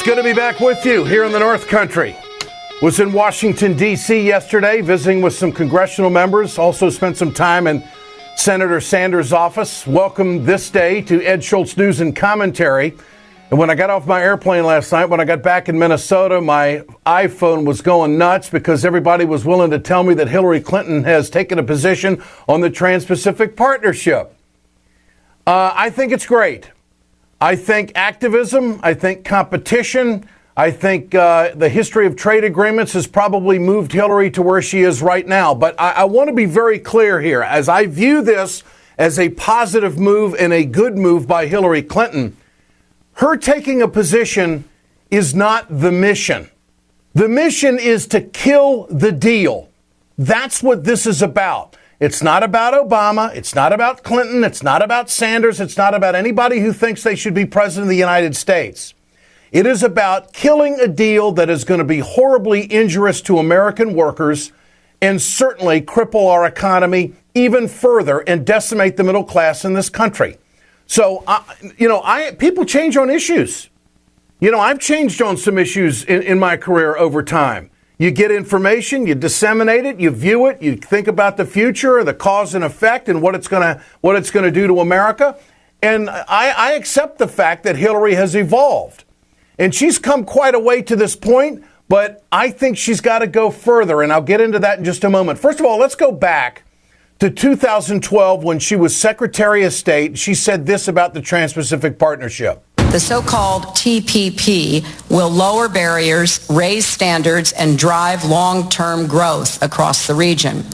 good to be back with you here in the North Country. Was in Washington, D.C. yesterday, visiting with some congressional members. Also spent some time in Senator Sanders' office. Welcome this day to Ed Schultz News and Commentary. And when I got off my airplane last night, when I got back in Minnesota, my iPhone was going nuts because everybody was willing to tell me that Hillary Clinton has taken a position on the Trans-Pacific Partnership. I think it's great. I think activism, I think competition, I think the history of trade agreements has probably moved Hillary to where she is right now. But I want to be very clear here. As I view this as a positive move and a good move by Hillary Clinton, her taking a position is not the mission. The mission is to kill the deal. That's what this is about. It's not about Obama. It's not about Clinton. It's not about Sanders. It's not about anybody who thinks they should be president of the United States. It is about killing a deal that is going to be horribly injurious to American workers and certainly cripple our economy even further and decimate the middle class in this country. So, people change on issues. I've changed on some issues in my career over time. You get information, you disseminate it, you view it, you think about the future, the cause and effect, and what it's going to do to America. And I accept the fact that Hillary has evolved. And she's come quite a way to this point, but I think she's got to go further, and I'll get into that in just a moment. First of all, let's go back to 2012 when she was Secretary of State. She said this about the Trans-Pacific Partnership. The so-called TPP will lower barriers, raise standards, and drive long-term growth across the region.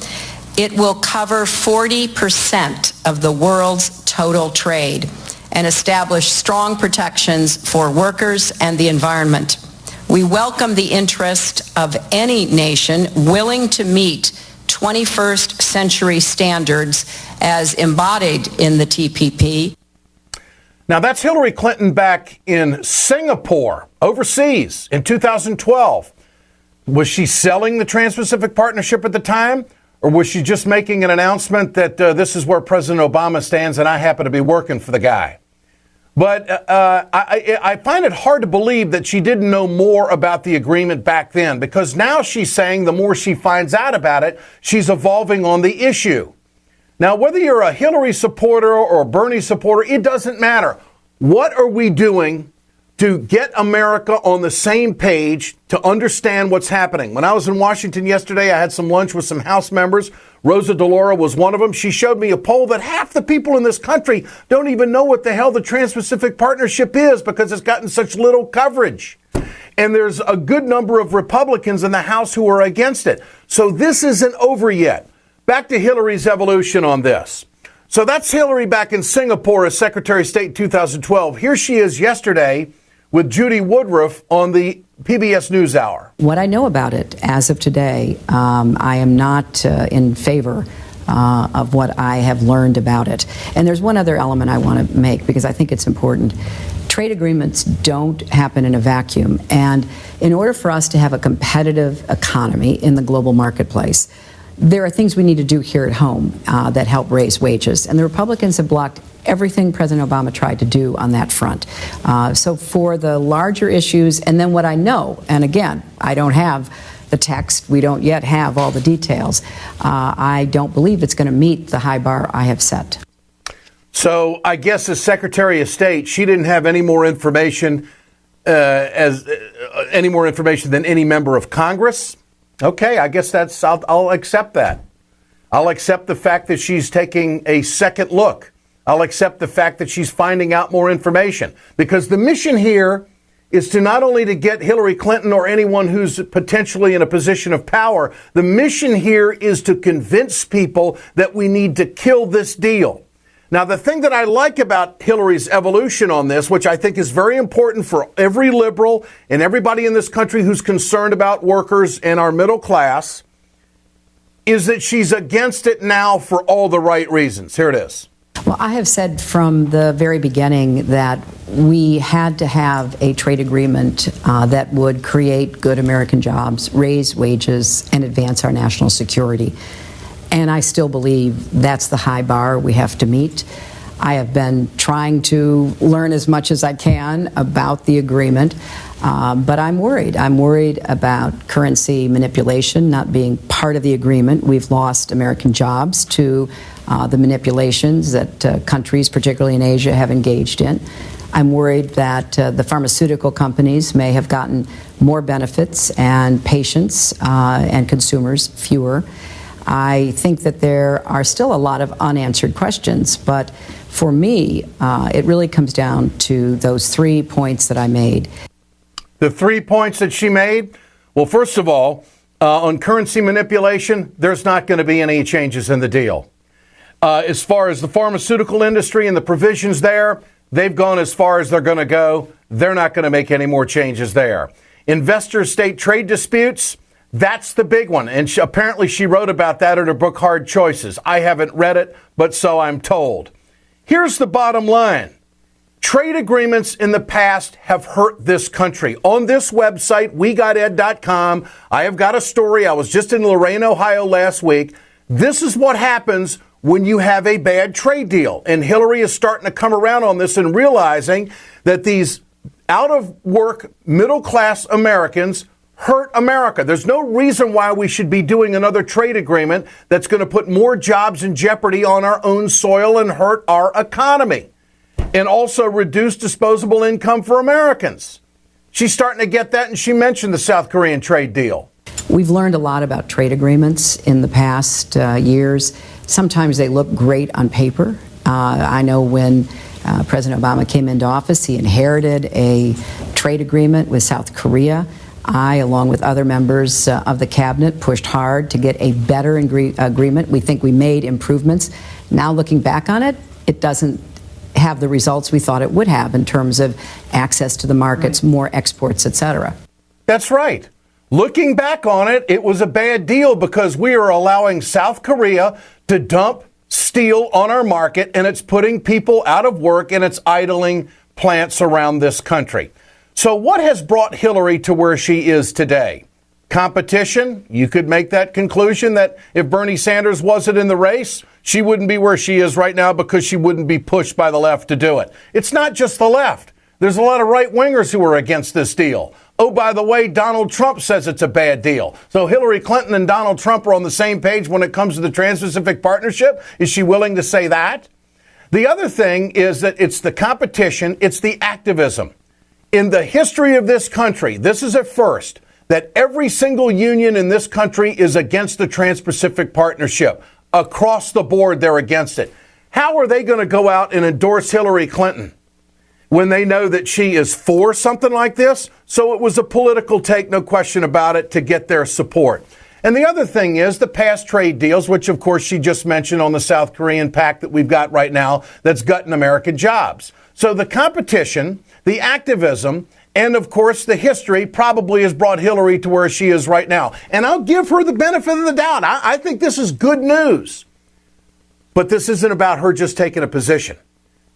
It will cover 40% of the world's total trade and establish strong protections for workers and the environment. We welcome the interest of any nation willing to meet 21st century standards as embodied in the TPP. Now, that's Hillary Clinton back in Singapore, overseas, in 2012. Was she selling the Trans-Pacific Partnership at the time? Or was she just making an announcement that this is where President Obama stands and I happen to be working for the guy? But I find it hard to believe that she didn't know more about the agreement back then, because now she's saying the more she finds out about it, she's evolving on the issue. Now, whether you're a Hillary supporter or a Bernie supporter, it doesn't matter. What are we doing to get America on the same page to understand what's happening? When I was in Washington yesterday, I had some lunch with some House members. Rosa DeLauro was one of them. She showed me a poll that half the people in this country don't even know what the hell the Trans-Pacific Partnership is because it's gotten such little coverage. And there's a good number of Republicans in the House who are against it. So this isn't over yet. Back to Hillary's evolution on this. So that's Hillary back in Singapore as Secretary of State in 2012. Here she is yesterday with Judy Woodruff on the PBS NewsHour. What I know about it as of today, I am not in favor of what I have learned about it. And there's one other element I want to make because I think it's important. Trade agreements don't happen in a vacuum. And in order for us to have a competitive economy in the global marketplace, there are things we need to do here at home that help raise wages. And the Republicans have blocked everything President Obama tried to do on that front. So for the larger issues, and then what I know, and again, I don't have the text, we don't yet have all the details, I don't believe it's going to meet the high bar I have set. So I guess as Secretary of State, she didn't have any more information than any member of Congress. Okay, I guess I'll accept that. I'll accept the fact that she's taking a second look. I'll accept the fact that she's finding out more information, because the mission here is to not only to get Hillary Clinton or anyone who's potentially in a position of power. The mission here is to convince people that we need to kill this deal. Now, the thing that I like about Hillary's evolution on this, which I think is very important for every liberal and everybody in this country who's concerned about workers and our middle class, is that she's against it now for all the right reasons. Here it is. Well, I have said from the very beginning that we had to have a trade agreement that would create good American jobs, raise wages, and advance our national security. And I still believe that's the high bar we have to meet. I have been trying to learn as much as I can about the agreement, but I'm worried. I'm worried about currency manipulation not being part of the agreement. We've lost American jobs to the manipulations that countries, particularly in Asia, have engaged in. I'm worried that the pharmaceutical companies may have gotten more benefits and patients and consumers fewer. I think that there are still a lot of unanswered questions, but for me, it really comes down to those 3 points that I made. The 3 points that she made? Well, first of all, on currency manipulation, there's not going to be any changes in the deal. As far as the pharmaceutical industry and the provisions there, they've gone as far as they're going to go. They're not going to make any more changes there. Investor-state trade disputes, that's the big one. And apparently she wrote about that in her book, Hard Choices. I haven't read it, but so I'm told. Here's the bottom line. Trade agreements in the past have hurt this country. On this website, wegoted.com, I have got a story. I was just in Lorain, Ohio last week. This is what happens when you have a bad trade deal. And Hillary is starting to come around on this and realizing that these out-of-work, middle-class Americans hurt America. There's no reason why we should be doing another trade agreement that's going to put more jobs in jeopardy on our own soil and hurt our economy, and also reduce disposable income for Americans. She's starting to get that, and she mentioned the South Korean trade deal. We've learned a lot about trade agreements in the past years. Sometimes they look great on paper. I know when President Obama came into office, he inherited a trade agreement with South Korea. I, along with other members of the cabinet, pushed hard to get a better agreement. We think we made improvements. Now, looking back on it, it doesn't have the results we thought it would have in terms of access to the markets, more exports, et cetera. That's right. Looking back on it, it was a bad deal because we are allowing South Korea to dump steel on our market, and it's putting people out of work, and it's idling plants around this country. So what has brought Hillary to where she is today? Competition? You could make that conclusion that if Bernie Sanders wasn't in the race, she wouldn't be where she is right now because she wouldn't be pushed by the left to do it. It's not just the left. There's a lot of right-wingers who are against this deal. Oh, by the way, Donald Trump says it's a bad deal. So Hillary Clinton and Donald Trump are on the same page when it comes to the Trans-Pacific Partnership. Is she willing to say that? The other thing is that it's the competition, it's the activism. In the history of this country, this is a first, that every single union in this country is against the Trans-Pacific Partnership. Across the board, they're against it. How are they going to go out and endorse Hillary Clinton when they know that she is for something like this? So it was a political take, no question about it, to get their support. And the other thing is the past trade deals, which, of course, she just mentioned on the South Korean pact that we've got right now that's gutting American jobs. So the competition, the activism, and, of course, the history probably has brought Hillary to where she is right now. And I'll give her the benefit of the doubt. I think this is good news. But this isn't about her just taking a position.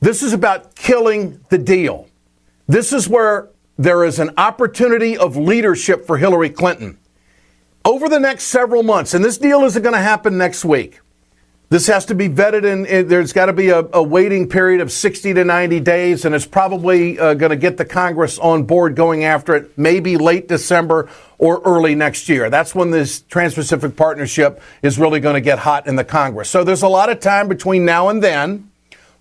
This is about killing the deal. This is where there is an opportunity of leadership for Hillary Clinton. Over the next several months, and this deal isn't going to happen next week. This has to be vetted, and there's got to be a waiting period of 60 to 90 days, and it's probably going to get the Congress on board going after it, maybe late December or early next year. That's when this Trans-Pacific Partnership is really going to get hot in the Congress. So there's a lot of time between now and then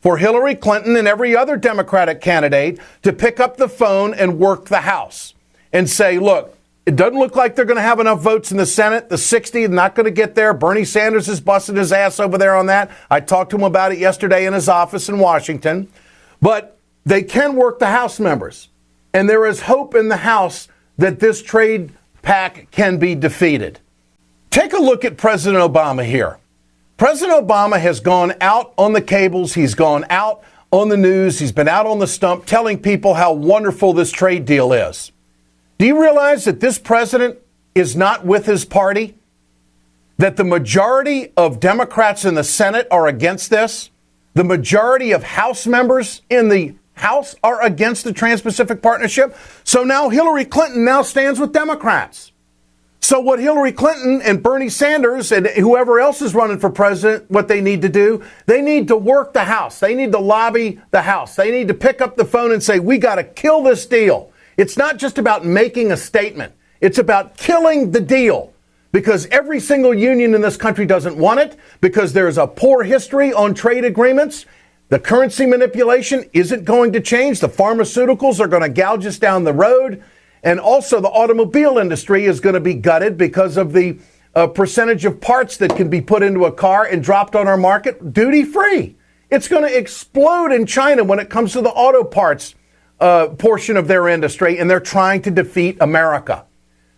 for Hillary Clinton and every other Democratic candidate to pick up the phone and work the House and say, look, it doesn't look like they're going to have enough votes in the Senate. The 60 not going to get there. Bernie Sanders is busting his ass over there on that. I talked to him about it yesterday in his office in Washington. But they can work the House members. And there is hope in the House that this trade pact can be defeated. Take a look at President Obama here. President Obama has gone out on the cables. He's gone out on the news. He's been out on the stump telling people how wonderful this trade deal is. Do you realize that this president is not with his party? That the majority of Democrats in the Senate are against this? The majority of House members in the House are against the Trans-Pacific Partnership? So now Hillary Clinton now stands with Democrats. So what Hillary Clinton and Bernie Sanders and whoever else is running for president, what they need to do, they need to work the House. They need to lobby the House. They need to pick up the phone and say, we got to kill this deal. It's not just about making a statement. It's about killing the deal, because every single union in this country doesn't want it, because there's a poor history on trade agreements. The currency manipulation isn't going to change. The pharmaceuticals are going to gouge us down the road. And also the automobile industry is going to be gutted because of the percentage of parts that can be put into a car and dropped on our market duty free. It's going to explode in China when it comes to the auto parts portion of their industry, and they're trying to defeat America.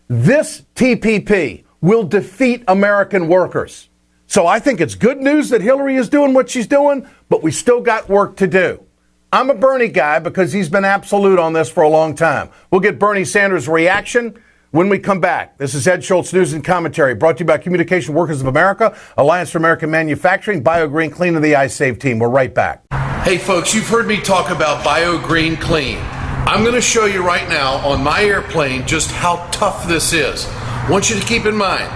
This TPP will defeat American workers. So I think it's good news that Hillary is doing what she's doing, but we still got work to do. I'm a Bernie guy because he's been absolute on this for a long time. We'll get Bernie Sanders' reaction when we come back. This is Ed Schultz News and Commentary, brought to you by Communication Workers of America, Alliance for American Manufacturing, BioGreen Clean, and the iSave team. We're right back. Hey, folks, you've heard me talk about BioGreen Clean. I'm going to show you right now on my airplane just how tough this is. I want you to keep in mind,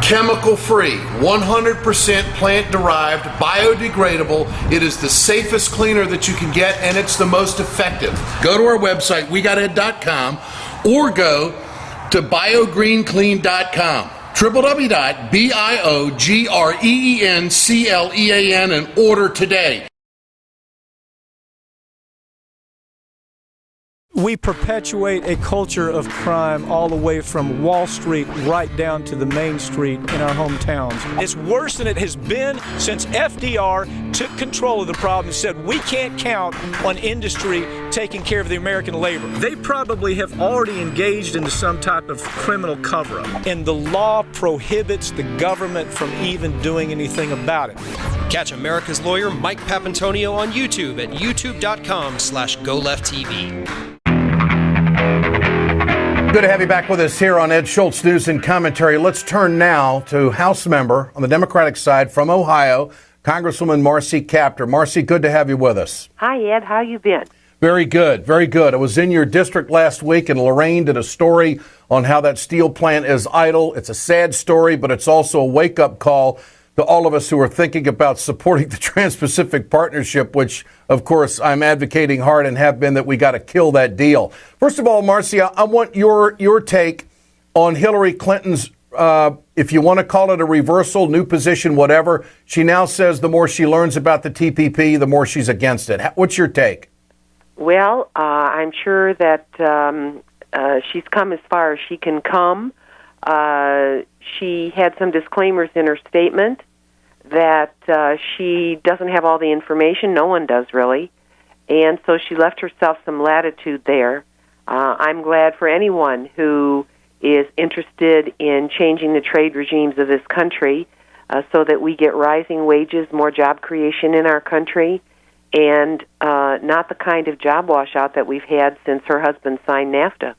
chemical-free, 100% plant-derived, biodegradable. It is the safest cleaner that you can get, and it's the most effective. Go to our website, wegoted.com, or go to biogreenclean.com. www.biogreenclean and order today. We perpetuate a culture of crime all the way from Wall Street right down to the main street in our hometowns. It's worse than it has been since FDR took control of the problem and said we can't count on industry taking care of the American labor. They probably have already engaged into some type of criminal cover-up, and the law prohibits the government from even doing anything about it. Catch America's lawyer Mike Papantonio on YouTube at youtube.com/GoLeftTV. Good to have you back with us here on Ed Schultz News and Commentary. Let's turn now to House member on the Democratic side from Ohio, Congresswoman Marcy Kaptur. Marcy, good to have you with us. Hi, Ed. How you been? Very good, very good. I was in your district last week, and Lorraine did a story on how that steel plant is idle. It's a sad story, but it's also a wake-up call to all of us who are thinking about supporting the Trans-Pacific Partnership, which, of course, I'm advocating hard and have been, that we got to kill that deal. First of all, Marcy, I want your take on Hillary Clinton's, if you want to call it a reversal, new position, whatever. She now says the more she learns about the TPP, the more she's against it. What's your take? Well, I'm sure that she's come as far as she can come. She had some disclaimers in her statement that she doesn't have all the information. No one does, really. And so she left herself some latitude there. I'm glad for anyone who is interested in changing the trade regimes of this country so that we get rising wages, more job creation in our country, and not the kind of job washout that we've had since her husband signed NAFTA.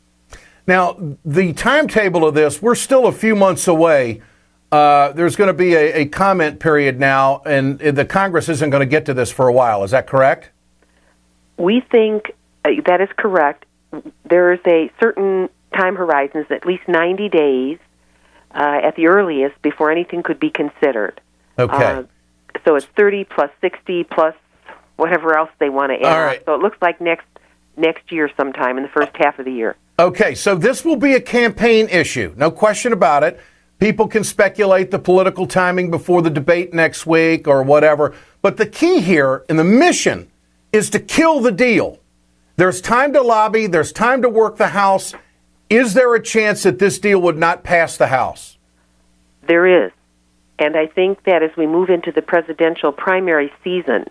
Now, the timetable of this, we're still a few months away. There's going to be a comment period now, and the Congress isn't going to get to this for a while. Is that correct? We think that is correct. There is a certain time horizon, at least 90 days at the earliest, before anything could be considered. Okay. So it's 30 plus 60 plus whatever else they want to add. All right. So it looks like next year sometime, in the first half of the year. Okay, so this will be a campaign issue, no question about it. People can speculate the political timing before the debate next week or whatever. But the key here and the mission is to kill the deal. There's time to lobby. There's time to work the House. Is there a chance that this deal would not pass the House? There is. And I think that as we move into the presidential primary season,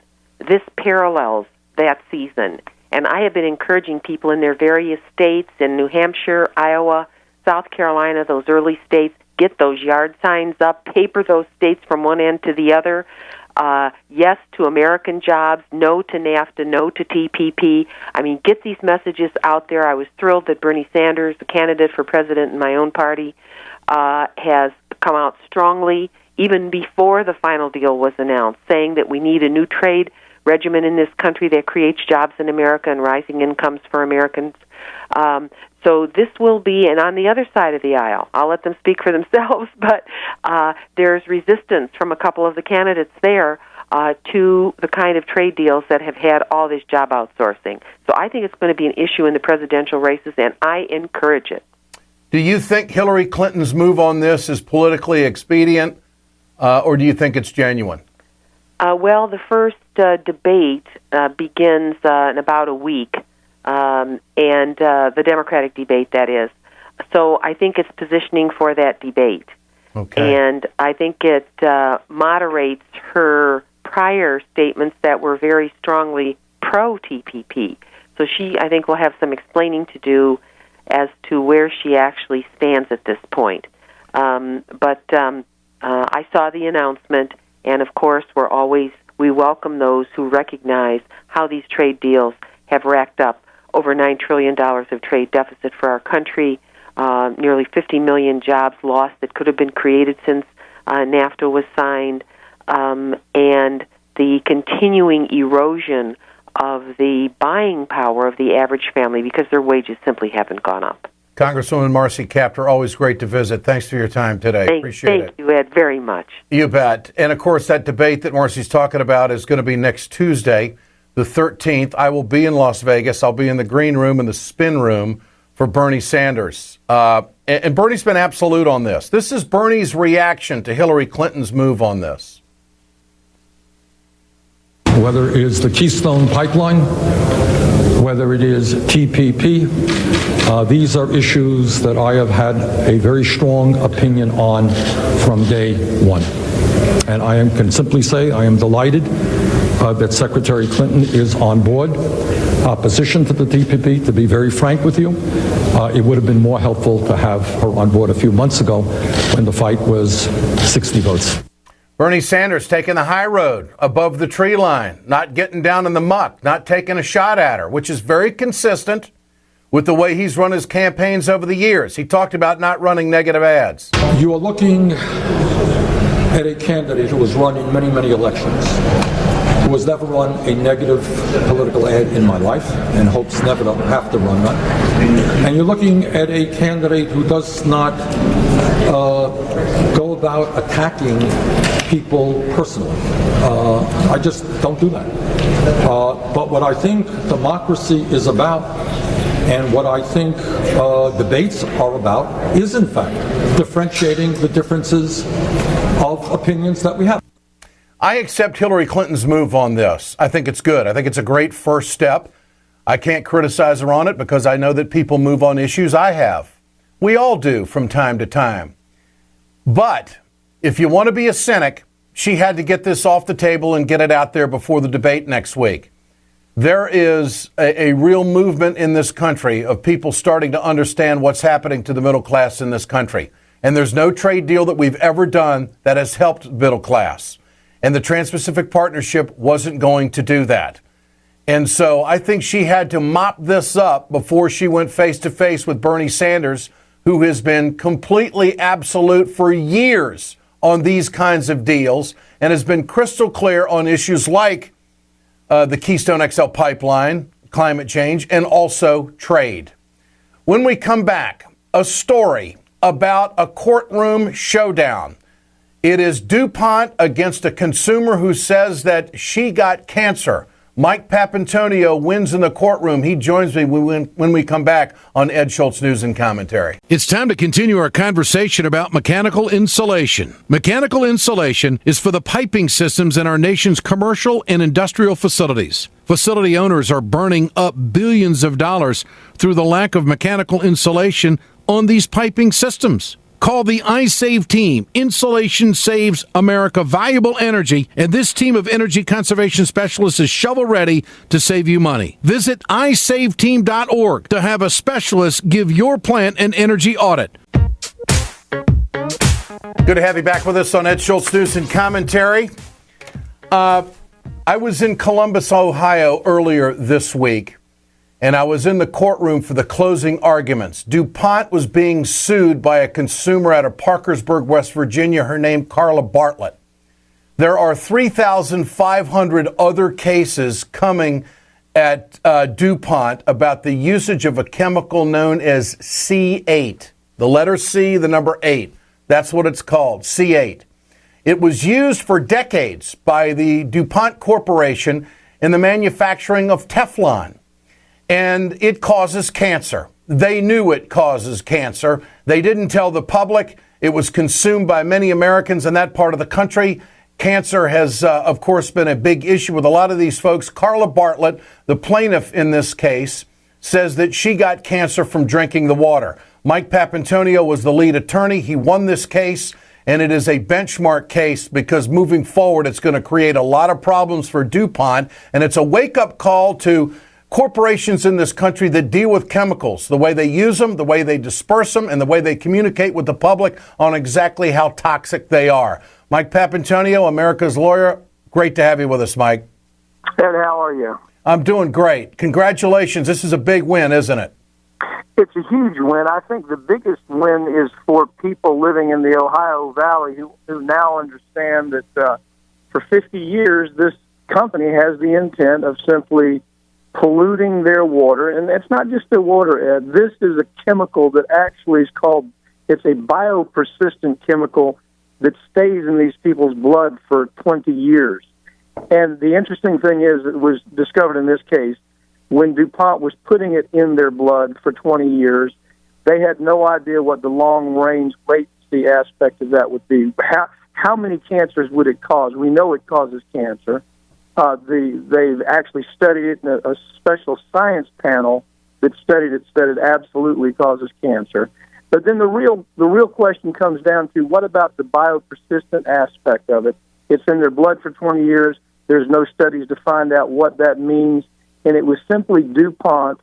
this parallels that season. And I have been encouraging people in their various states, in New Hampshire, Iowa, South Carolina, those early states, get those yard signs up, paper those states from one end to the other. Yes to American jobs, no to NAFTA, no to TPP. I mean, get these messages out there. I was thrilled that Bernie Sanders, the candidate for president in my own party, has come out strongly, even before the final deal was announced, saying that we need a new trade regimen in this country that creates jobs in America and rising incomes for Americans. So this will be, and on the other side of the aisle, I'll let them speak for themselves, but there's resistance from a couple of the candidates there to the kind of trade deals that have had all this job outsourcing. So I think it's going to be an issue in the presidential races, and I encourage it. Do you think Hillary Clinton's move on this is politically expedient, or do you think it's genuine? Well, the first debate begins in about a week, and the Democratic debate, that is. So I think it's positioning for that debate. Okay. And I think it moderates her prior statements that were very strongly pro-TPP. So she, I think, will have some explaining to do as to where she actually stands at this point. But I saw the announcement, and of course we welcome those who recognize how these trade deals have racked up over $9 trillion of trade deficit for our country, nearly 50 million jobs lost that could have been created since NAFTA was signed, and the continuing erosion of the buying power of the average family because their wages simply haven't gone up. Congresswoman Marcy Kaptur, always great to visit. Thanks for your time today. Appreciate it. Thank you, Ed, very much. You bet. And, of course, that debate that Marcy's talking about is going to be next Tuesday, the 13th. I will be in Las Vegas. I'll be in the green room and the spin room for Bernie Sanders. And Bernie's been absolute on this. This is Bernie's reaction to Hillary Clinton's move on this. Whether it is the Keystone Pipeline, whether it is TPP, these are issues that I have had a very strong opinion on from day one. And can simply say I am delighted that Secretary Clinton is on board. Opposition to the TPP, to be very frank with you, it would have been more helpful to have her on board a few months ago when the fight was 60 votes. Bernie Sanders taking the high road above the tree line, not getting down in the muck, not taking a shot at her, which is very consistent with the way he's run his campaigns over the years. He talked about not running negative ads. You are looking at a candidate who has run in many, many elections, who has never run a negative political ad in my life and hopes never to have to run one. And you're looking at a candidate who does not go about attacking people personally. I just don't do that. But what I think democracy is about and what I think debates are about is, in fact, differentiating the differences of opinions that we have. I accept Hillary Clinton's move on this. I think it's good. I think it's a great first step. I can't criticize her on it because I know that people move on issues. I have. We all do from time to time. But if you want to be a cynic, she had to get this off the table and get it out there before the debate next week. There is a real movement in this country of people starting to understand what's happening to the middle class in this country. And there's no trade deal that we've ever done that has helped the middle class. And the Trans-Pacific Partnership wasn't going to do that. And so I think she had to mop this up before she went face-to-face with Bernie Sanders, who has been completely absolute for years on these kinds of deals and has been crystal clear on issues like the Keystone XL pipeline, climate change, and also trade. When we come back, a story about a courtroom showdown. It is DuPont against a consumer who says that she got cancer. Mike Papantonio wins in the courtroom. He joins me when we come back on Ed Schultz News and Commentary. It's time to continue our conversation about mechanical insulation. Mechanical insulation is for the piping systems in our nation's commercial and industrial facilities. Facility owners are burning up billions of dollars through the lack of mechanical insulation on these piping systems. Call the iSave team. Insulation saves America valuable energy, and this team of energy conservation specialists is shovel-ready to save you money. Visit iSaveTeam.org to have a specialist give your plant an energy audit. Good to have you back with us on Ed Schultz News and Commentary. I was in Columbus, Ohio earlier this week, and I was in the courtroom for the closing arguments. DuPont was being sued by a consumer out of Parkersburg, West Virginia, her name Carla Bartlett. There are 3,500 other cases coming at DuPont about the usage of a chemical known as C8. The letter C, the number 8. That's what it's called, C8. It was used for decades by the DuPont Corporation in the manufacturing of Teflon, and it causes cancer. They knew it causes cancer. They didn't tell the public. It was consumed by many Americans in that part of the country. Cancer has, of course, been a big issue with a lot of these folks. Carla Bartlett, the plaintiff in this case, says that she got cancer from drinking the water. Mike Papantonio was the lead attorney. He won this case, and it is a benchmark case because moving forward, it's going to create a lot of problems for DuPont, and it's a wake-up call to corporations in this country that deal with chemicals, the way they use them, the way they disperse them, and the way they communicate with the public on exactly how toxic they are. Mike Papantonio, America's lawyer, great to have you with us, Mike. Ed, how are you? I'm doing great. Congratulations. This is a big win, isn't it? It's a huge win. I think the biggest win is for people living in the Ohio Valley who now understand that for 50 years this company has the intent of simply polluting their water. And it's not just their water, Ed. This is a chemical that actually is called, it's a biopersistent chemical that stays in these people's blood for 20 years. And the interesting thing is, it was discovered in this case, when DuPont was putting it in their blood for 20 years, they had no idea what the long-range latency aspect of that would be. How many cancers would it cause? We know it causes cancer. They've actually studied it in a special science panel that studied it, said it absolutely causes cancer. But then the real question comes down to, what about the biopersistent aspect of it? It's in their blood for 20 years. There's no studies to find out what that means. And it was simply DuPont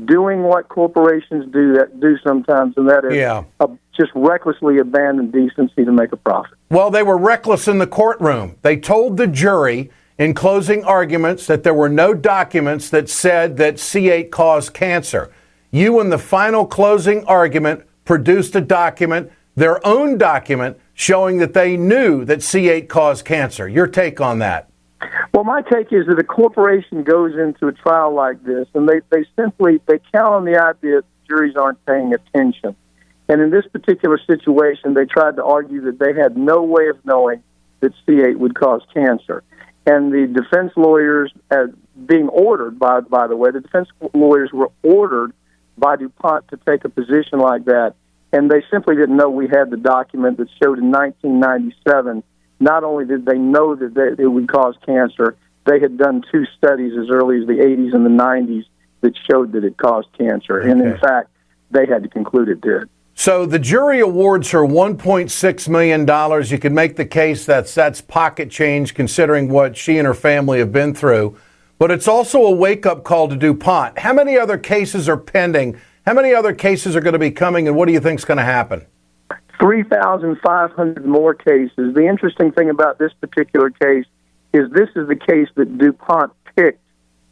doing what corporations do sometimes, and that is just recklessly abandon decency to make a profit. Well, they were reckless in the courtroom. They told the jury in closing arguments that there were no documents that said that C8 caused cancer. You, in the final closing argument, produced a document, their own document, showing that they knew that C8 caused cancer. Your take on that? Well, my take is that a corporation goes into a trial like this, and they count on the idea that juries aren't paying attention. And in this particular situation, they tried to argue that they had no way of knowing that C8 would cause cancer. And the defense lawyers, being ordered, by the way, the defense lawyers were ordered by DuPont to take a position like that, and they simply didn't know we had the document that showed in 1997. Not only did they know that it would cause cancer, they had done 2 studies as early as the 80s and the 90s that showed that it caused cancer. Okay. And in fact, they had to conclude it did. So the jury awards her $1.6 million. You can make the case that's pocket change considering what she and her family have been through. But it's also a wake-up call to DuPont. How many other cases are pending? How many other cases are going to be coming, and what do you think is going to happen? 3,500 more cases. The interesting thing about this particular case is this is the case that DuPont picked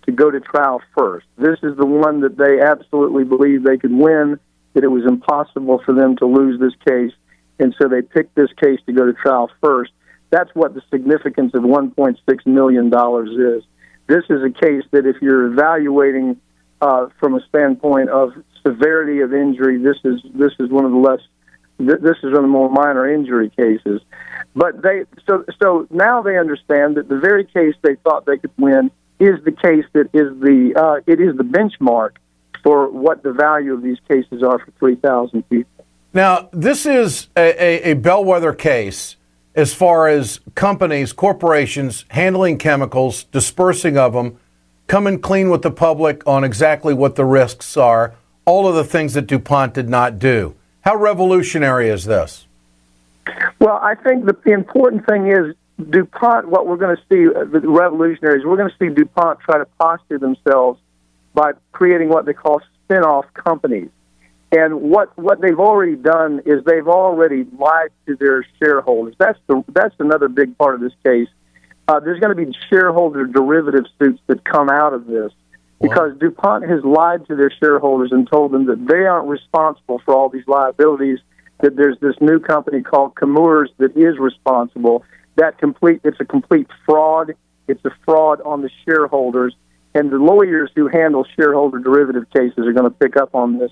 to go to trial first. This is the one that they absolutely believed they could win, that it was impossible for them to lose this case, and so they picked this case to go to trial first. That's what the significance of $1.6 million is. This is a case that if you're evaluating from a standpoint of severity of injury, this is one of the less. This is one of the more minor injury cases. But so now they understand that the very case they thought they could win is the case that is the benchmark for what the value of these cases are for 3,000 people. Now, this is a bellwether case as far as companies, corporations handling chemicals, dispersing of them, coming clean with the public on exactly what the risks are, all of the things that DuPont did not do. How revolutionary is this? Well, I think the important thing is DuPont, what we're going to see, the revolutionaries, we're going to see DuPont try to posture themselves by creating what they call spin-off companies. And what they've already done is they've already lied to their shareholders. That's another big part of this case. There's going to be shareholder derivative suits that come out of this. Because DuPont has lied to their shareholders and told them that they aren't responsible for all these liabilities, that there's this new company called Chemours that is responsible. It's a complete fraud. It's a fraud on the shareholders. And the lawyers who handle shareholder derivative cases are going to pick up on this,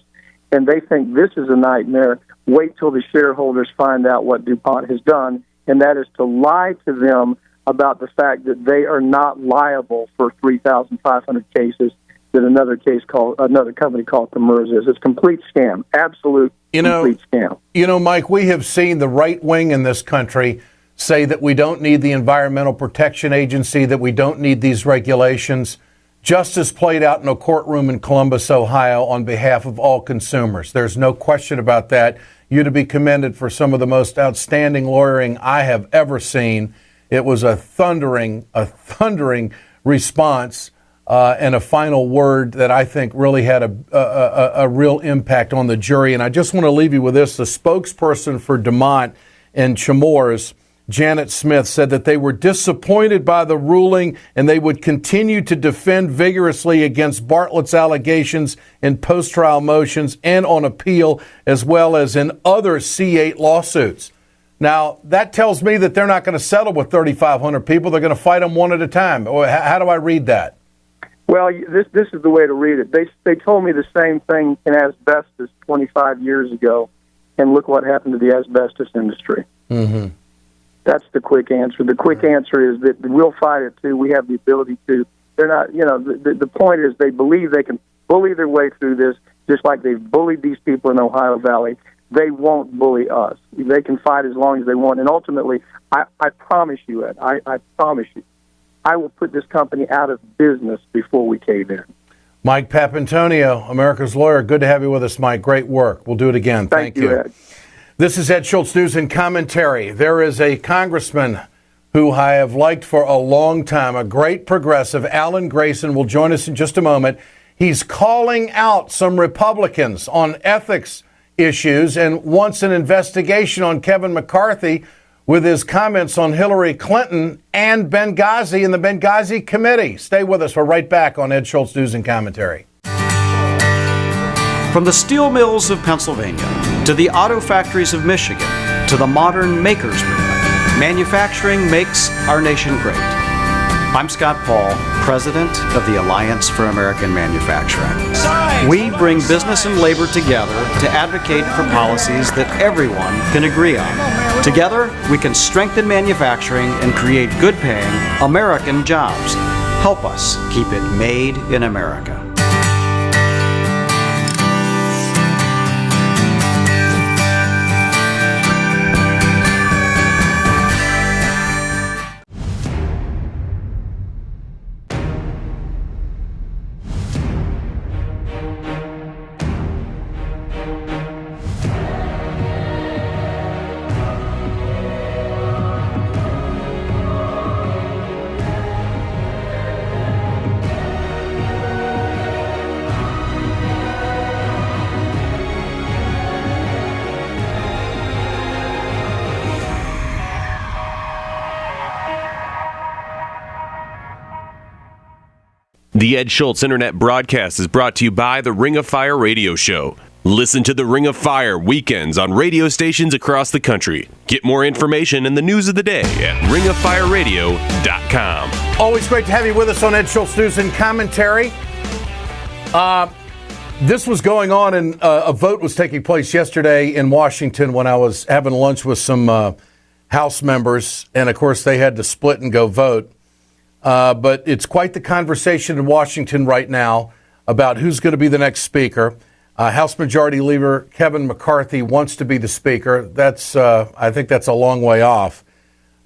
and they think this is a nightmare. Wait till the shareholders find out what DuPont has done, and that is to lie to them about the fact that they are not liable for 3,500 cases that another company called Commerce is. It's a complete scam, complete scam. You know, Mike, we have seen the right wing in this country say that we don't need the Environmental Protection Agency, that we don't need these regulations. Justice played out in a courtroom in Columbus, Ohio, on behalf of all consumers. There's no question about that. You're to be commended for some of the most outstanding lawyering I have ever seen. It was a thundering response and a final word that I think really had a real impact on the jury. And I just want to leave you with this. The spokesperson for DuPont and Chemours, Janet Smith, said that they were disappointed by the ruling and they would continue to defend vigorously against Bartlett's allegations in post-trial motions and on appeal, as well as in other C8 lawsuits. Now, that tells me that they're not going to settle with 3,500 people. They're going to fight them one at a time. How do I read that? Well, this is the way to read it. They told me the same thing in asbestos 25 years ago, and look what happened to the asbestos industry. Mm-hmm. That's the quick answer. The quick answer is that we'll fight it too. We have the ability to. They're not, the point is they believe they can bully their way through this, just like they've bullied these people in Ohio Valley. They won't bully us. They can fight as long as they want. And ultimately, I promise you, Ed, I promise you, I will put this company out of business before we cave in. Mike Papantonio, America's Lawyer. Good to have you with us, Mike. Great work. We'll do it again. Thank you. Ed. This is Ed Schultz News and Commentary. There is a congressman who I have liked for a long time, a great progressive, Alan Grayson, will join us in just a moment. He's calling out some Republicans on ethics issues and wants an investigation on Kevin McCarthy with his comments on Hillary Clinton and Benghazi and the Benghazi committee. Stay with us. We're right back on Ed Schultz News and Commentary. From the steel mills of Pennsylvania to the auto factories of Michigan to the modern makers movement, manufacturing makes our nation great. I'm Scott Paul, president of the Alliance for American Manufacturing. We bring business and labor together to advocate for policies that everyone can agree on. Together, we can strengthen manufacturing and create good-paying American jobs. Help us keep it made in America. The Ed Schultz Internet broadcast is brought to you by the Ring of Fire radio show. Listen to the Ring of Fire weekends on radio stations across the country. Get more information and the news of the day at ringoffireradio.com. Always great to have you with us on Ed Schultz News and Commentary. This was going on, and a vote was taking place yesterday in Washington when I was having lunch with some House members, and of course they had to split and go vote. But it's quite the conversation in Washington right now about who's going to be the next speaker. House Majority Leader Kevin McCarthy wants to be the speaker. I think that's a long way off.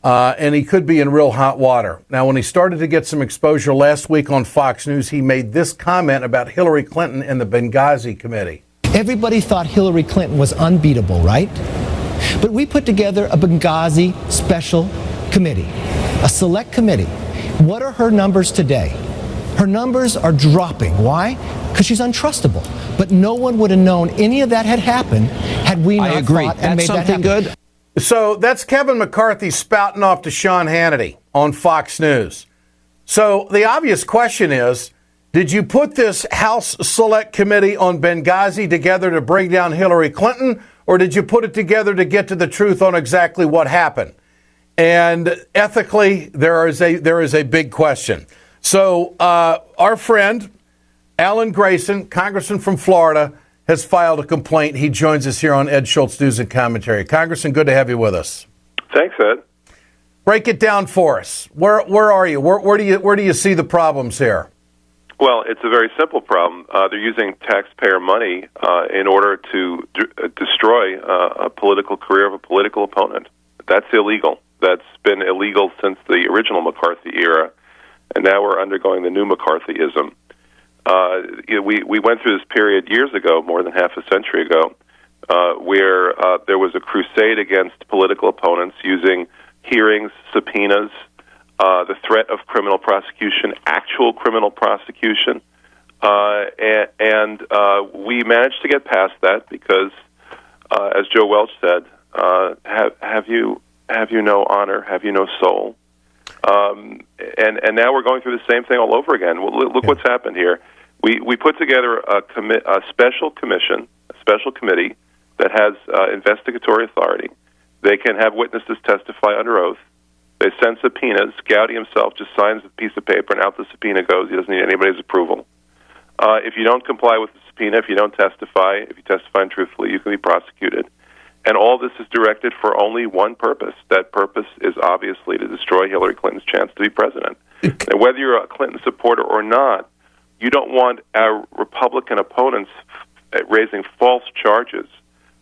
And he could be in real hot water. Now, when he started to get some exposure last week on Fox News, he made this comment about Hillary Clinton and the Benghazi committee. Everybody thought Hillary Clinton was unbeatable, right? But we put together a Benghazi special committee, a select committee. What are her numbers today? Her numbers are dropping. Why? Because she's untrustable. But no one would have known any of that had happened had we not fought and made that happen. Good. So that's Kevin McCarthy spouting off to Sean Hannity on Fox News. So the obvious question is, did you put this House Select Committee on Benghazi together to bring down Hillary Clinton, or did you put it together to get to the truth on exactly what happened? And ethically, there is a big question. So our friend, Alan Grayson, congressman from Florida, has filed a complaint. He joins us here on Ed Schultz News and Commentary. Congressman, good to have you with us. Thanks, Ed. Break it down for us. Where are you? Where do you see the problems here? Well, it's a very simple problem. They're using taxpayer money in order to destroy a political career of a political opponent. That's illegal. That's been illegal since the original McCarthy era, and now we're undergoing the new McCarthyism. We went through this period years ago, more than half a century ago, where there was a crusade against political opponents using hearings, subpoenas, the threat of criminal prosecution, actual criminal prosecution, and we managed to get past that because, as Joe Welch said, have you no honor? Have you no soul? And now we're going through the same thing all over again. Well, look what's happened here. We put together a special commission, a special committee that has investigatory authority. They can have witnesses testify under oath. They send subpoenas. Gowdy himself just signs a piece of paper, and out the subpoena goes. He doesn't need anybody's approval. If you don't comply with the subpoena, if you don't testify, if you testify untruthfully, you can be prosecuted. And all this is directed for only one purpose. That purpose is obviously to destroy Hillary Clinton's chance to be president. And whether you're a Clinton supporter or not, you don't want our Republican opponents raising false charges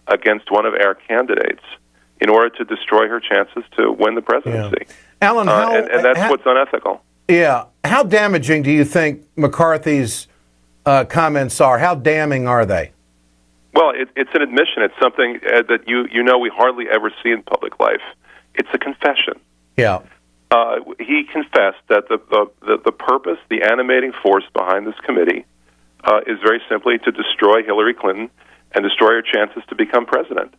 against one of our candidates in order to destroy her chances to win the presidency. Yeah. Alan, and that's what's unethical. Yeah. How damaging do you think McCarthy's comments are? How damning are they? Well, it's an admission. It's something that you know we hardly ever see in public life. It's a confession. Yeah. He confessed that the purpose, the animating force behind this committee, is very simply to destroy Hillary Clinton and destroy her chances to become president.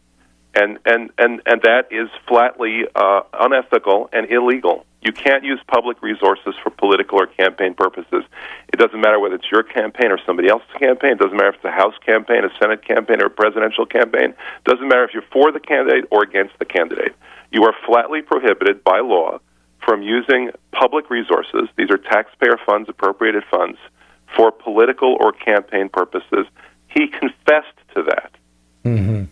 And that is flatly unethical and illegal. You can't use public resources for political or campaign purposes. It doesn't matter whether it's your campaign or somebody else's campaign. It doesn't matter if it's a House campaign, a Senate campaign, or a presidential campaign. It doesn't matter if you're for the candidate or against the candidate. You are flatly prohibited by law from using public resources. These are taxpayer funds, appropriated funds, for political or campaign purposes. He confessed to that. Mm-hmm.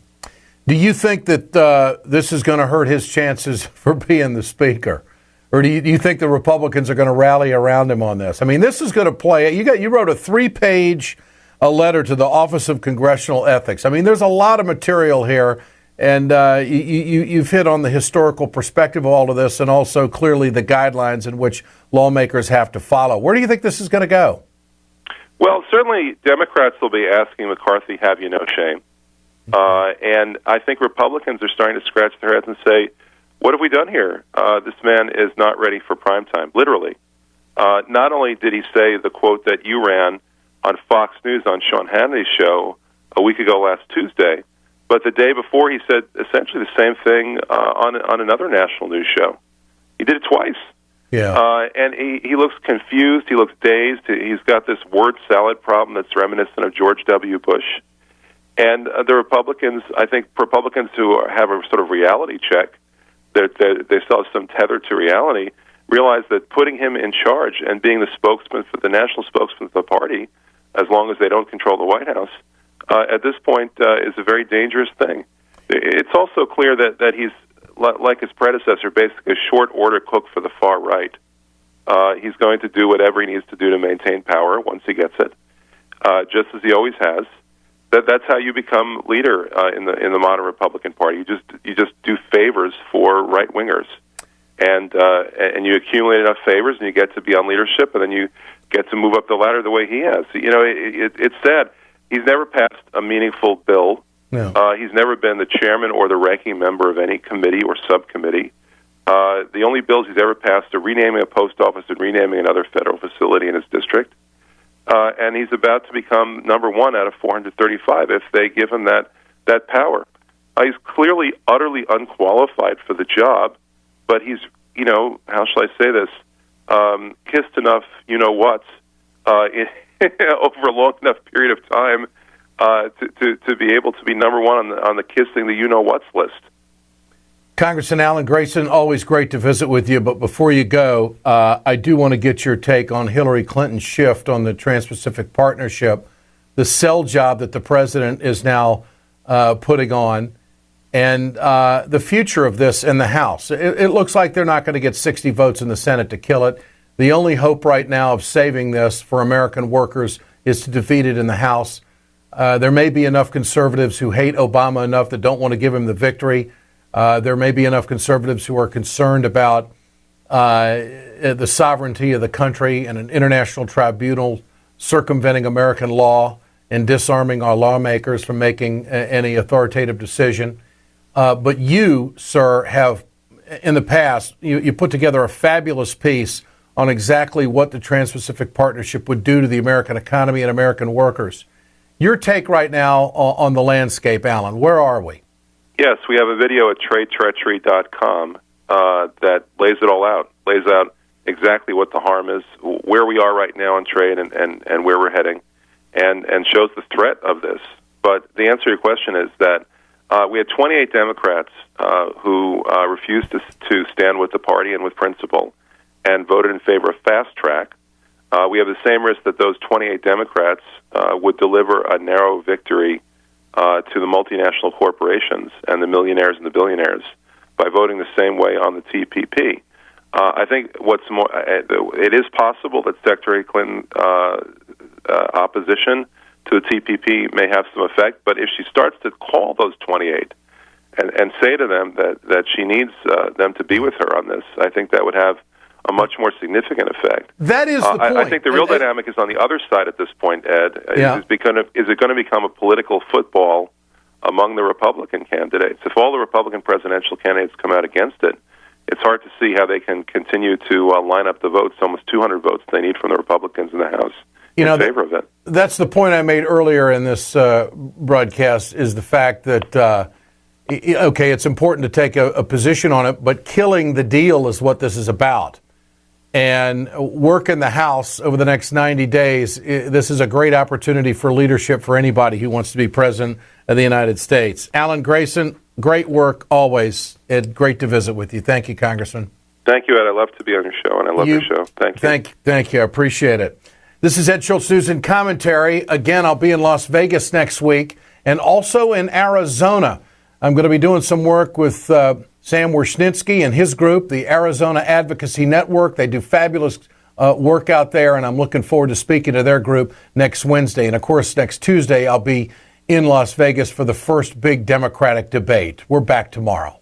Do you think that this is going to hurt his chances for being the speaker? Or do you think the Republicans are going to rally around him on this? I mean, this is going to play. You wrote a 3-page letter to the Office of Congressional Ethics. I mean, there's a lot of material here, and you've hit on the historical perspective of all of this and also clearly the guidelines in which lawmakers have to follow. Where do you think this is going to go? Well, certainly Democrats will be asking McCarthy, have you no shame? And I think Republicans are starting to scratch their heads and say, what have we done here? This man is not ready for prime time, literally. Not only did he say the quote that you ran on Fox News on Sean Hannity's show a week ago last Tuesday, but the day before he said essentially the same thing on another national news show. He did it twice. Yeah. And he looks confused. He looks dazed. He's got this word salad problem that's reminiscent of George W. Bush. And the Republicans, I think Republicans who have a sort of reality check, they still have some tether to reality, realize that putting him in charge and being the spokesman for the national spokesman for the party, as long as they don't control the White House, at this point is a very dangerous thing. It's also clear that he's, like his predecessor, basically a short-order cook for the far right. He's going to do whatever he needs to do to maintain power once he gets it, just as he always has. That's how you become leader in the modern Republican Party. You just do favors for right wingers, and you accumulate enough favors, and you get to be on leadership, and then you get to move up the ladder the way he has. You know, it's sad. He's never passed a meaningful bill. No. He's never been the chairman or the ranking member of any committee or subcommittee. The only bills he's ever passed are renaming a post office and renaming another federal facility in his district. And he's about to become number 1 out of 435 if they give him that power. He's clearly utterly unqualified for the job, but he's, how shall I say this, kissed enough you-know-whats over a long enough period of time to be able to be number 1 on the kissing the you-know-whats list. Congressman Alan Grayson, always great to visit with you. But before you go, I do want to get your take on Hillary Clinton's shift on the Trans-Pacific Partnership, the sell job that the president is now putting on, and the future of this in the House. It looks like they're not going to get 60 votes in the Senate to kill it. The only hope right now of saving this for American workers is to defeat it in the House. There may be enough conservatives who hate Obama enough that don't want to give him the victory. There may be enough conservatives who are concerned about the sovereignty of the country and an international tribunal circumventing American law and disarming our lawmakers from making any authoritative decision. But you, sir, have in the past, you put together a fabulous piece on exactly what the Trans-Pacific Partnership would do to the American economy and American workers. Your take right now on the landscape, Alan, where are we? Yes, we have a video at TradeTreachery.com that lays it all out, lays out exactly what the harm is, where we are right now in trade and where we're heading, and shows the threat of this. But the answer to your question is that we had 28 Democrats who refused to stand with the party and with principle and voted in favor of fast track. We have the same risk that those 28 Democrats would deliver a narrow victory to the multinational corporations and the millionaires and the billionaires by voting the same way on the TPP. I think what's more, it is possible that Secretary Clinton opposition to the TPP may have some effect, but if she starts to call those 28 and say to them that she needs them to be with her on this, I think that would have a much more significant effect. That is the point. I think the real dynamic is on the other side at this point, Ed. Is it going to become a political football among the Republican candidates? If all the Republican presidential candidates come out against it, it's hard to see how they can continue to line up the votes, almost 200 votes they need from the Republicans in the House in favor of it. That's the point I made earlier in this broadcast, is the fact that, okay, it's important to take a position on it, but killing the deal is what this is about. And work in the House over the next 90 days, this is a great opportunity for leadership for anybody who wants to be president of the United States. Alan Grayson, great work always. Ed, great to visit with you. Thank you, Congressman. Thank you, Ed. I love to be on your show, and I love your show. Thank you. Thank you. I appreciate it. This is Ed Schultz News and Commentary. Again, I'll be in Las Vegas next week and also in Arizona. I'm going to be doing some work with Sam Wierzchnitsky and his group, the Arizona Advocacy Network. They do fabulous work out there, and I'm looking forward to speaking to their group next Wednesday. And, of course, next Tuesday I'll be in Las Vegas for the first big Democratic debate. We're back tomorrow.